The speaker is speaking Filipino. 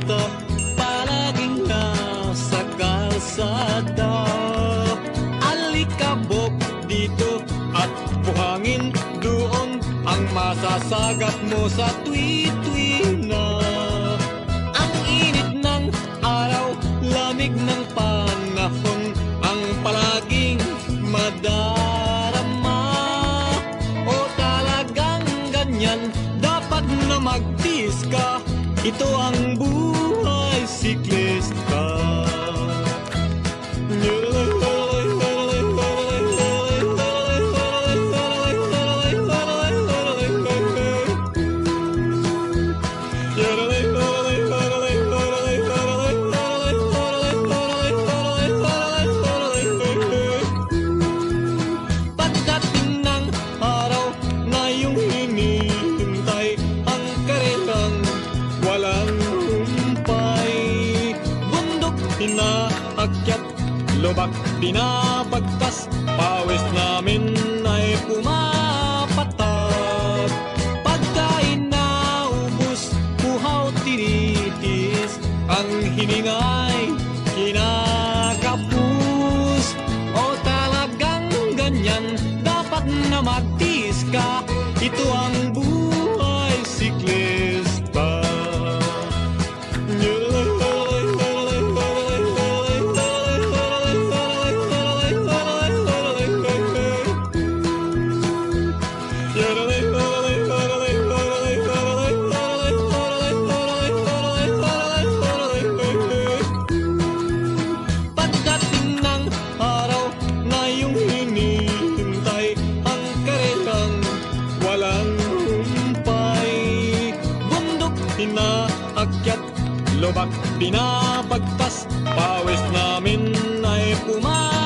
pista, palaging nasa kalsada. Alikabok dito at buhangin doon ang masasagat mo sa tuwi-tuwi na. Ang init ng araw, lamig ng panahon, ang palaging madarama. O talagang ganyan, dapat na magtiis ka. Ito ang buhay siklista. Pagdating ng araw na iyong hinihintay, ang karelang walang humpay. Bundok inaakyat, lubak binabagtas, pawis namin ay pumapatak. Pagkain naubos, buhaw tinitiis, ang hiningay kinakapus. O talagang ganyan, dapat na magtiis ka. Ito ang buhay siklista. Pagdating ng araw na iyong hinihintay, ang karelang walang humpay. Bundok inaakyat, lubak binabagtas, pawis namin ay pumapatak.